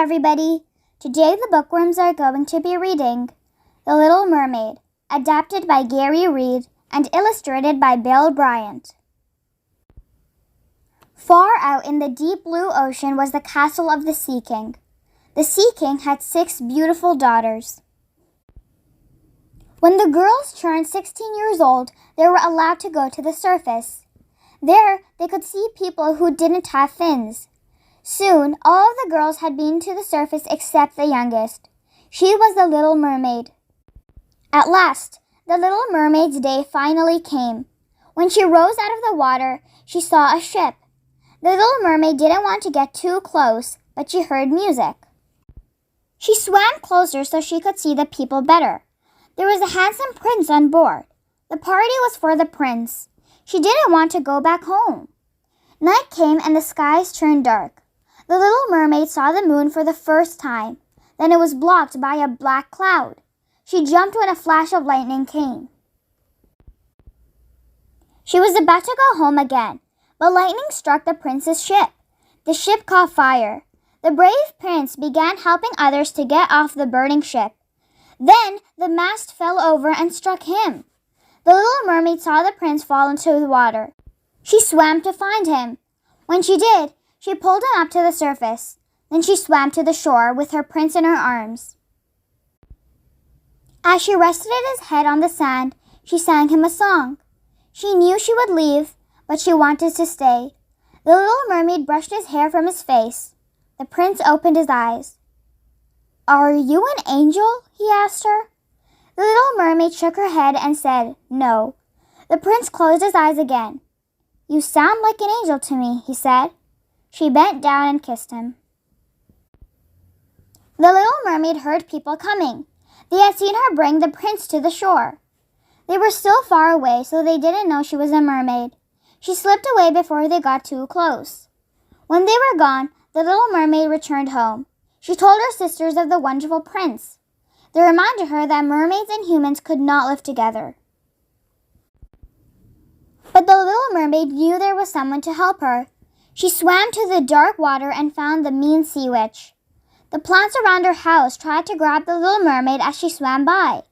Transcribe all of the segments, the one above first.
everybody! Today the Bookworms are going to be reading The Little Mermaid, adapted by Gary Reed and illustrated by Bill Bryant. Far out in the deep blue ocean was the castle of the Sea King. The Sea King had 6 beautiful daughters. When the girls turned 16 years old, they were allowed to go to the surface. There, they could see people who didn't have fins. Soon, all of the girls had been to the surface except the youngest. She was the Little Mermaid. At last, the Little Mermaid's day finally came. When she rose out of the water, she saw a ship. The Little Mermaid didn't want to get too close, but she heard music. She swam closer so she could see the people better. There was a handsome prince on board. The party was for the prince. She didn't want to go back home. Night came and the skies turned dark. The Little Mermaid saw the moon for the first time. Then it was blocked by a black cloud. She jumped when a flash of lightning came. She was about to go home again, but lightning struck the prince's ship. The ship caught fire. The brave prince began helping others to get off the burning ship. Then the mast fell over and struck him. The Little Mermaid saw the prince fall into the water. She swam to find him. When she did, she pulled him up to the surface. Then she swam to the shore with her prince in her arms. As she rested his head on the sand, she sang him a song. She knew she would leave, but she wanted to stay. The Little Mermaid brushed his hair from his face. The prince opened his eyes. "Are you an angel?" he asked her. The Little Mermaid shook her head and said, "No." The prince closed his eyes again. "You sound like an angel to me," he said. She bent down and kissed him. The Little Mermaid heard people coming. They had seen her bring the prince to the shore. They were still far away, so they didn't know she was a mermaid. She slipped away before they got too close. When they were gone, the Little Mermaid returned home. She told her sisters of the wonderful prince. They reminded her that mermaids and humans could not live together. But the Little Mermaid knew there was someone to help her. She swam to the dark water and found the mean sea witch. The plants around her house tried to grab the Little Mermaid as she swam by.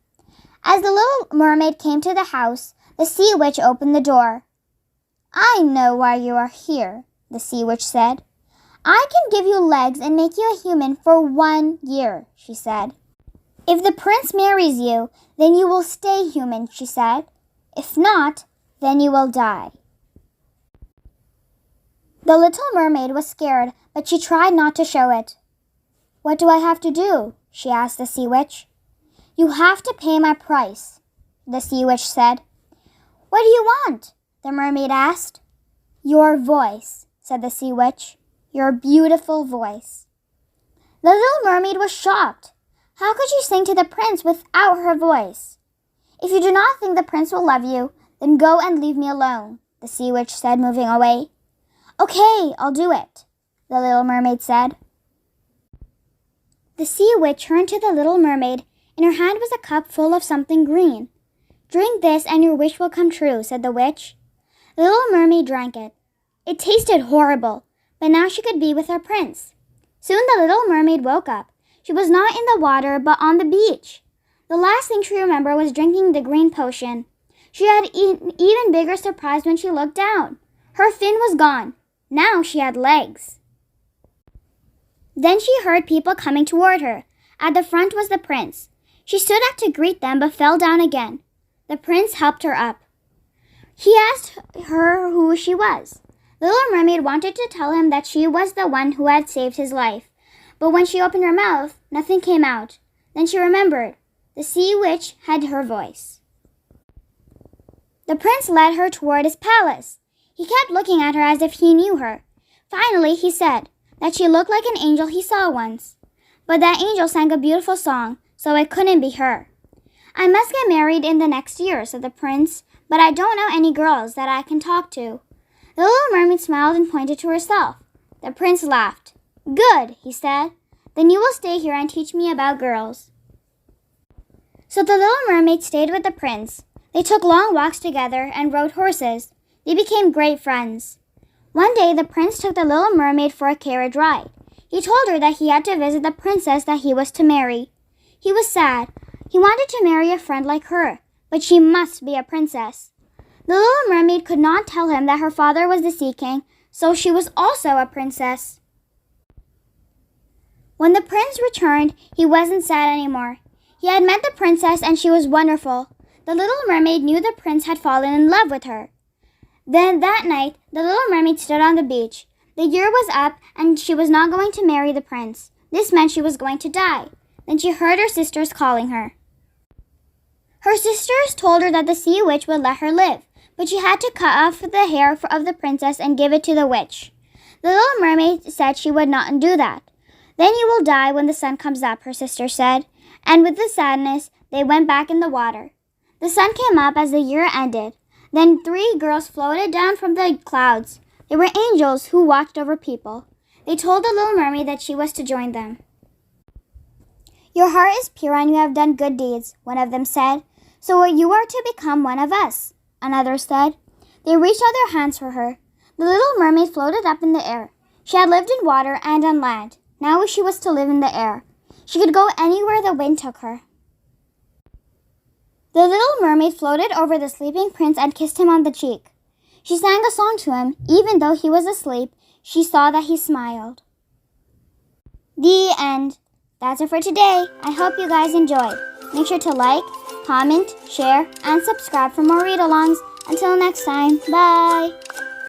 As the Little Mermaid came to the house, the sea witch opened the door. "I know why you are here," the sea witch said. "I can give you legs and make you a human for 1 year," she said. "If the prince marries you, then you will stay human," she said. "If not, then you will die." The Little Mermaid was scared, but she tried not to show it. "What do I have to do?" she asked the sea witch. "You have to pay my price," the sea witch said. "What do you want?" the mermaid asked. "Your voice," said the sea witch. "Your beautiful voice." The Little Mermaid was shocked. How could she sing to the prince without her voice? "If you do not think the prince will love you, then go and leave me alone," the sea witch said, moving away. "Okay, I'll do it," the Little Mermaid said. The sea witch turned to the Little Mermaid. In her hand was a cup full of something green. "Drink this and your wish will come true," said the witch. The Little Mermaid drank it. It tasted horrible, but now she could be with her prince. Soon the Little Mermaid woke up. She was not in the water, but on the beach. The last thing she remembered was drinking the green potion. She had an even bigger surprise when she looked down. Her fin was gone. Now she had legs. Then she heard people coming toward her. At the front was the prince. She stood up to greet them, but fell down again. The prince helped her up. He asked her who she was. The Little Mermaid wanted to tell him that she was the one who had saved his life. But when she opened her mouth, nothing came out. Then she remembered. The sea witch had her voice. The prince led her toward his palace. He kept looking at her as if he knew her. Finally, he said that she looked like an angel he saw once. But that angel sang a beautiful song, so it couldn't be her. "I must get married in the next year," said the prince, "but I don't know any girls that I can talk to." The Little Mermaid smiled and pointed to herself. The prince laughed. "Good," he said. "Then you will stay here and teach me about girls." So the Little Mermaid stayed with the prince. They took long walks together and rode horses. They became great friends. One day the prince took the Little Mermaid for a carriage ride. He told her that he had to visit the princess that he was to marry. He was sad. He wanted to marry a friend like her, but she must be a princess. The Little Mermaid could not tell him that her father was the Sea King, so she was also a princess. When the prince returned, he wasn't sad anymore. He had met the princess and she was wonderful. The Little Mermaid knew the prince had fallen in love with her. Then that night, the Little Mermaid stood on the beach. The year was up and she was not going to marry the prince. This meant she was going to die. Then she heard her sisters calling her. Her sisters told her that the sea witch would let her live, but she had to cut off the hair of the princess and give it to the witch. The Little Mermaid said she would not do that. Then you will die when the sun comes up, her sister said, and with the sadness, they went back in the water. The sun came up as the year ended. Then 3 girls floated down from the clouds. They were angels who watched over people. They told the Little Mermaid that she was to join them. Your heart is pure and you have done good deeds, one of them said. So you are to become one of us, another said. They reached out their hands for her. The Little Mermaid floated up in the air. She had lived in water and on land. Now she was to live in the air. She could go anywhere the wind took her. The Little Mermaid floated over the sleeping prince and kissed him on the cheek. She sang a song to him. Even though he was asleep, she saw that he smiled. The end. That's it for today. I hope you guys enjoyed. Make sure to like, comment, share, and subscribe for more read-alongs. Until next time, bye!